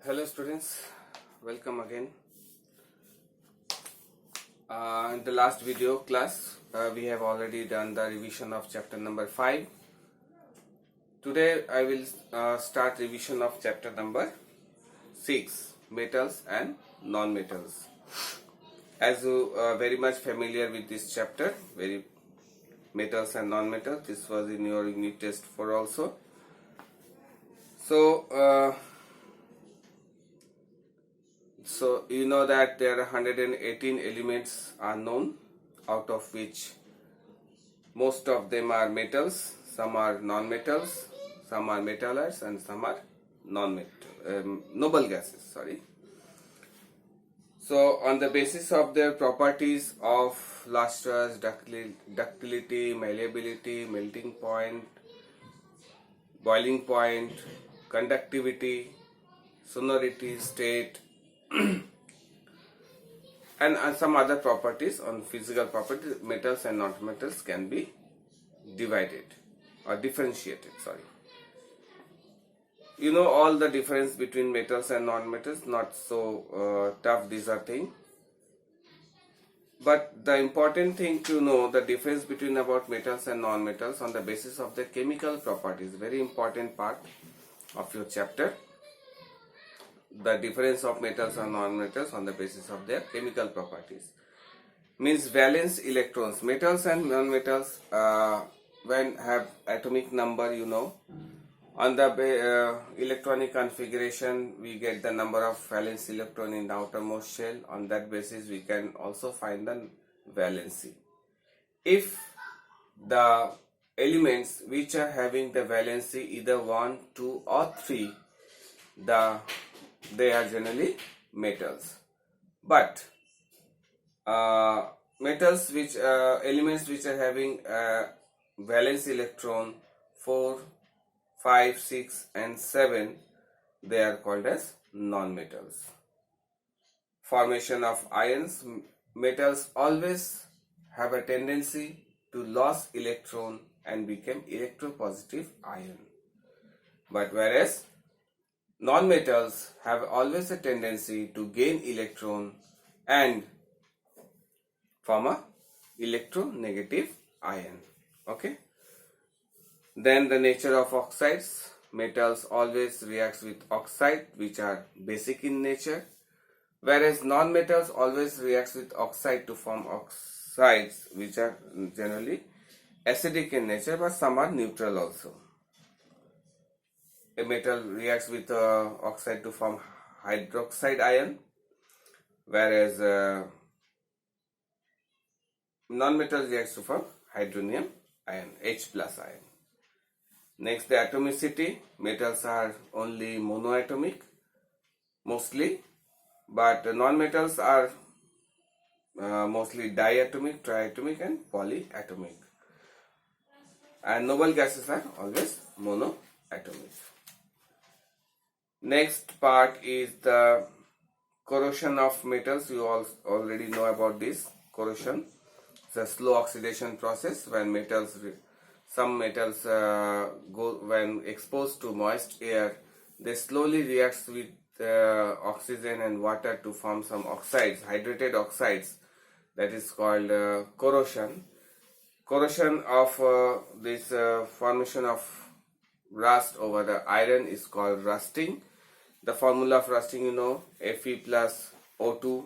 Hello students, welcome again. In the last video class, we have already done the revision of chapter number 5. Today I will start revision of chapter number 6, metals and non-metals. As you are very much familiar with this chapter, metals and non-metals, this was in your unit test 4 also. So you know that there are 118 elements are known, out of which most of them are metals, some are non-metals, some are metal halide, and some are noble gases. So on the basis of their properties of lustrous, ductility, malleability, melting point, boiling point, conductivity, sonority, state, and some other properties on physical properties, metals and non-metals can be divided or differentiated. You know all the difference between metals and non-metals, not so tough these are things. But the important thing to know the difference between about metals and non-metals on the basis of their chemical properties, very important part of your chapter. The difference of metals and non-metals on the basis of their chemical properties means valence electrons. Metals and non-metals when have atomic number, you know, on the electronic configuration we get the number of valence electron in the outermost shell. On that basis we can also find the valency. If the elements which are having the valency either 1, 2 or 3, they are generally metals. But elements which are having valence electron 4, 5, 6 and 7, they are called as non-metals. Formation of ions. Metals always have a tendency to lose electron and become electropositive ion. But whereas non-metals have always a tendency to gain electron and form a electronegative ion. Okay. Then the nature of oxides. Metals always reacts with oxide which are basic in nature, whereas non-metals always reacts with oxide to form oxides which are generally acidic in nature, but some are neutral also. A metal reacts with oxide to form hydroxide ion, whereas non-metal reacts to form hydronium ion, H plus ion. Next, the atomicity. Metals are only monoatomic mostly, but non-metals are mostly diatomic, triatomic and polyatomic. And noble gases are always monoatomic. Next part is the corrosion of metals. You all already know about this. Corrosion is a slow oxidation process when some metals when exposed to moist air, they slowly react with oxygen and water to form some oxides, hydrated oxides. That is called corrosion. Corrosion of this formation of rust over the iron is called rusting. The formula of rusting, you know, Fe plus O2,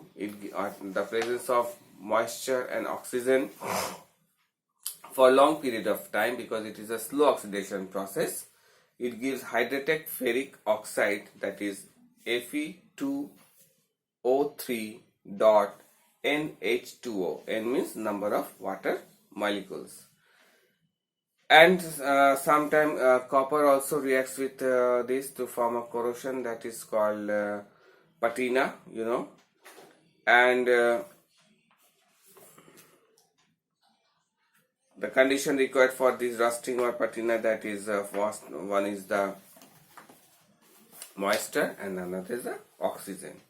the presence of moisture and oxygen for a long period of time, because it is a slow oxidation process, it gives hydrated ferric oxide, that is Fe2O3 dot NH2O. N means number of water molecules. And sometimes copper also reacts with this to form a corrosion, that is called patina, you know. And the condition required for this rusting or patina, that is first one is the moisture and another is the oxygen.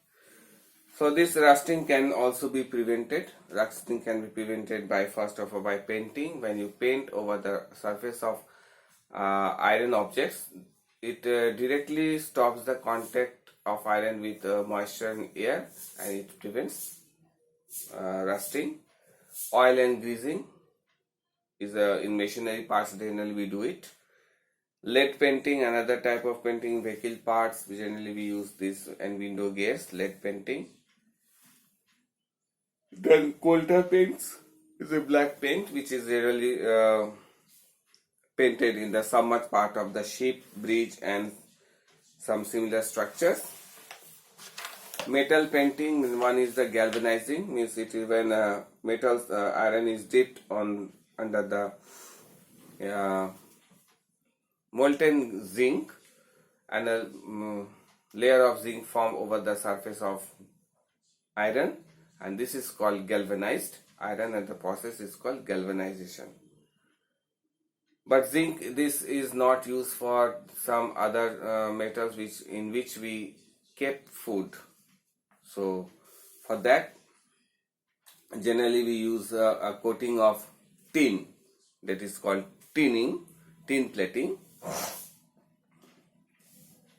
So this rusting can also be prevented. Rusting can be prevented by, first of all, by painting. When you paint over the surface of iron objects, it directly stops the contact of iron with moisture and air, and it prevents rusting. Oil and greasing is in machinery parts, generally we do it. Lead painting, another type of painting, vehicle parts, generally we use this, and window gears, lead painting. Then coulter paints is a black paint which is generally painted in the submerged part of the ship, bridge and some similar structures. Metal painting, one is the galvanizing, means it is when metals, iron is dipped under the molten zinc, and a layer of zinc formed over the surface of iron, and this is called galvanized iron, and the process is called galvanization. But zinc, this is not used for some other metals in which we kept food. So for that, generally we use a coating of tin, that is called tin plating,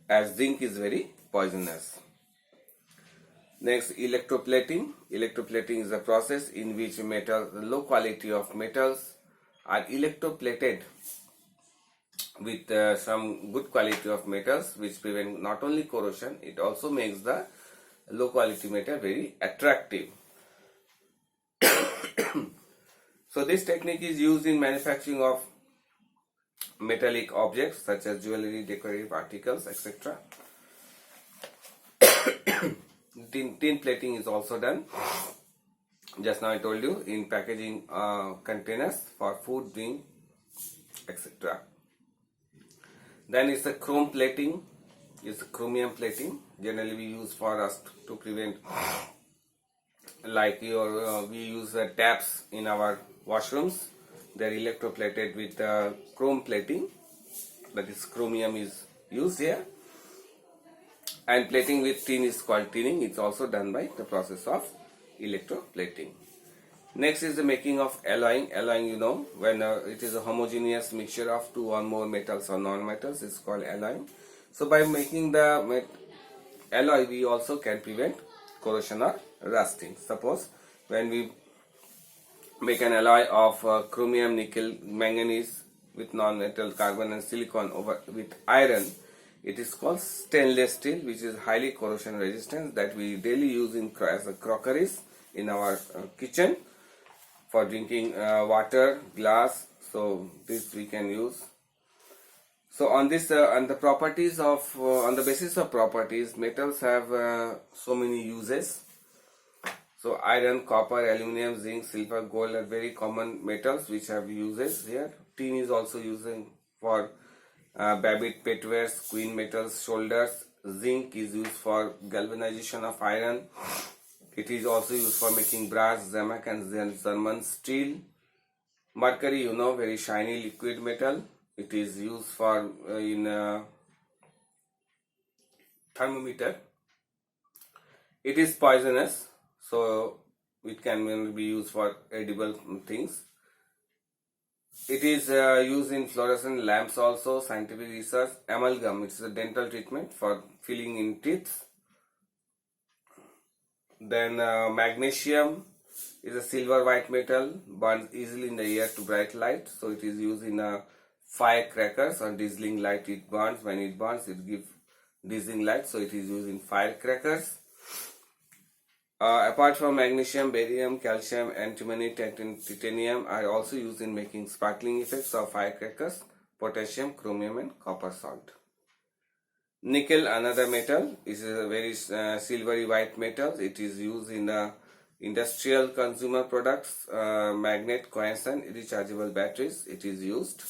as zinc is very poisonous. Next, electroplating. Electroplating is a process in which low quality of metals are electroplated with some good quality of metals, which prevent not only corrosion, it also makes the low quality metal very attractive. So this technique is used in manufacturing of metallic objects such as jewelry, decorative articles, etc. Tin plating is also done. Just now I told you, in packaging containers for food, drink, etc. Then it's the chrome plating, it's chromium plating. Generally we use for us to prevent, like we use taps in our washrooms. They're electroplated with chrome plating, that is chromium is used here. And plating with tin is called tinning. It's also done by the process of electroplating. Next is the making of alloying. Alloying, you know, when it is a homogeneous mixture of two or more metals or non-metals, it's called alloying. So by making the alloy, we also can prevent corrosion or rusting. Suppose when we make an alloy of chromium, nickel, manganese with non-metal, carbon and silicon with iron, it is called stainless steel, which is highly corrosion resistant, that we daily use as a crockeries in our kitchen for drinking water, glass. So this we can use. So on this, on the basis of properties, metals have so many uses. So iron, copper, aluminum, zinc, silver, gold are very common metals which have uses here. Tin is also using for Babbitt, petwares, queen metals, shoulders. Zinc is used for galvanization of iron. It is also used for making brass, zamac and German steel. Mercury, you know, very shiny liquid metal. It is used for in thermometer. It is poisonous, so it can be used for edible things. It is used in fluorescent lamps also, scientific research. Amalgam, it's a dental treatment for filling in teeth. Then magnesium is a silver white metal, burns easily in the air to bright light, so it is used in firecrackers or dazzling light. It burns, when it burns it gives dazzling light, so it is used in firecrackers. Apart from magnesium, barium, calcium, antimony, titanium are also used in making sparkling effects of firecrackers. Potassium, chromium and copper salt. Nickel, another metal, is a very silvery white metal. It is used in industrial consumer products, magnet, coins and rechargeable batteries. It is used.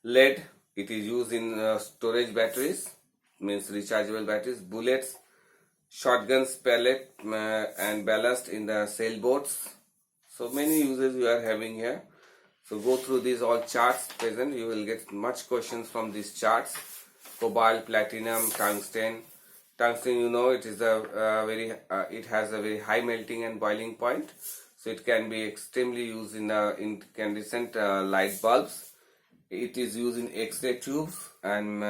Lead, it is used in storage batteries, means rechargeable batteries. Bullets, shotguns, pellet and ballast in the sailboats. So many uses we are having here. So go through these all charts present. You will get much questions from these charts. Cobalt, platinum, tungsten. Tungsten, you know, it is it has a very high melting and boiling point. So it can be extremely used in incandescent light bulbs. It is used in X-ray tubes and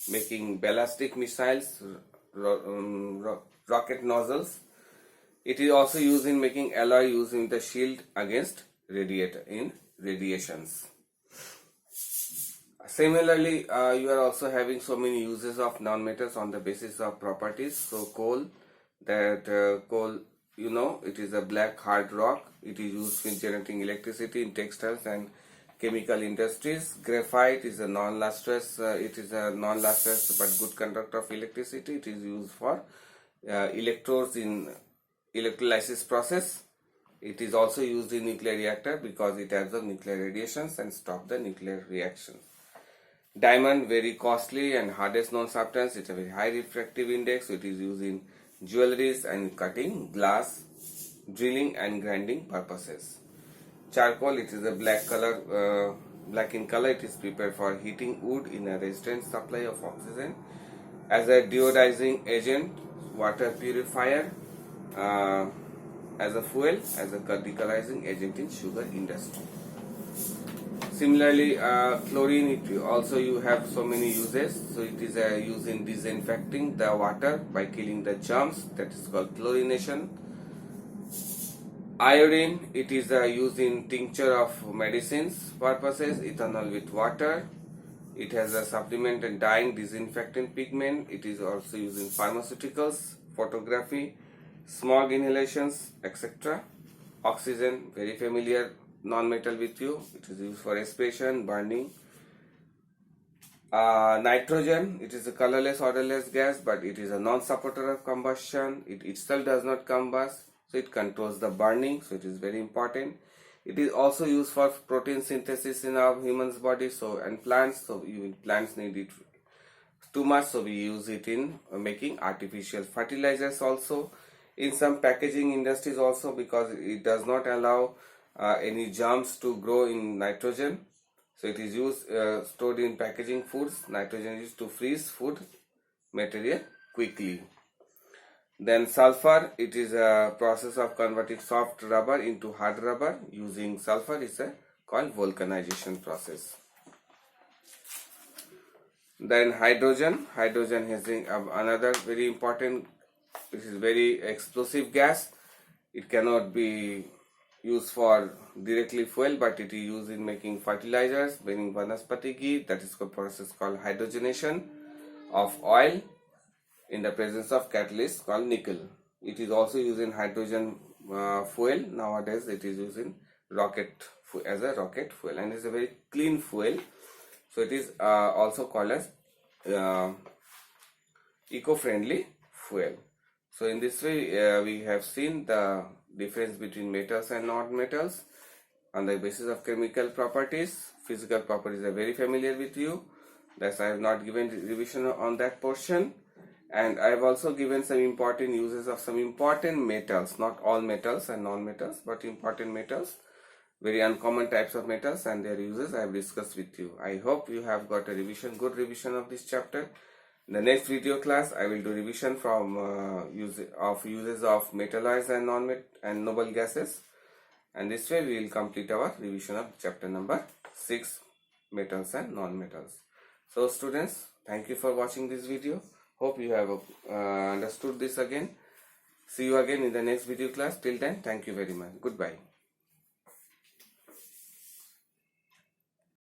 making ballistic missiles, rocket nozzles. It is also used in making alloy using the shield against radiations. Similarly, you are also having so many uses of non-metals on the basis of properties. So coal, coal, it is a black hard rock. It is used in generating electricity in textiles and chemical industries. Graphite is a non-lustrous. It is a non-lustrous but good conductor of electricity. It is used for electrodes in electrolysis process. It is also used in nuclear reactor because it absorbs nuclear radiations and stop the nuclear reaction. Diamond, very costly and hardest known substance. It's a very high refractive index. So it is used in jewelries and cutting, glass, drilling and grinding purposes. Charcoal, it is a black color, black in color. It is prepared for heating wood in a resident supply of oxygen. As a deodorizing agent, water purifier, as a fuel, as a decolorizing agent in sugar industry. Similarly, chlorine, you have so many uses. So it is used in disinfecting the water by killing the germs. That is called chlorination. Iodine, it is used in tincture of medicines purposes. Ethanol with water. It has a supplement and dyeing, disinfectant pigment. It is also used in pharmaceuticals, photography, smog inhalations, etc. Oxygen, very familiar non-metal with you. It is used for respiration, burning. Nitrogen, it is a colorless, odorless gas, but it is a non-supporter of combustion. It itself does not combust, so it controls the burning, so it is very important. It is also used for protein synthesis in our human's body, and plants. So plants need it too much, so we use it in making artificial fertilizers also. In some packaging industries also, because it does not allow any germs to grow in nitrogen. So it is used stored in packaging foods. Nitrogen is used to freeze food material quickly. Then sulfur, it is a process of converting soft rubber into hard rubber using sulfur. Is called vulcanization process. Then hydrogen has another very important. This is very explosive gas. It cannot be used for directly fuel, but it is used in making fertilizers, making vanaspati ghee. That is a process called hydrogenation of oil in the presence of catalyst called nickel. It is also used in hydrogen fuel. Nowadays it is used in as a rocket fuel, and it's a very clean fuel. So it is also called as eco-friendly fuel. So in this way we have seen the difference between metals and non-metals on the basis of chemical properties. Physical properties are very familiar with you. Thus I have not given revision on that portion. And I have also given some important uses of some important metals, not all metals and non-metals, but important metals, very uncommon types of metals and their uses I have discussed with you. I hope you have got a good revision of this chapter. In the next video class, I will do revision from uses of metal alloys and and noble gases. And this way we will complete our revision of chapter number 6, metals and non-metals. So students, thank you for watching this video. Hope you have understood this again. See you again in the next video class. Till then, thank you very much. Goodbye.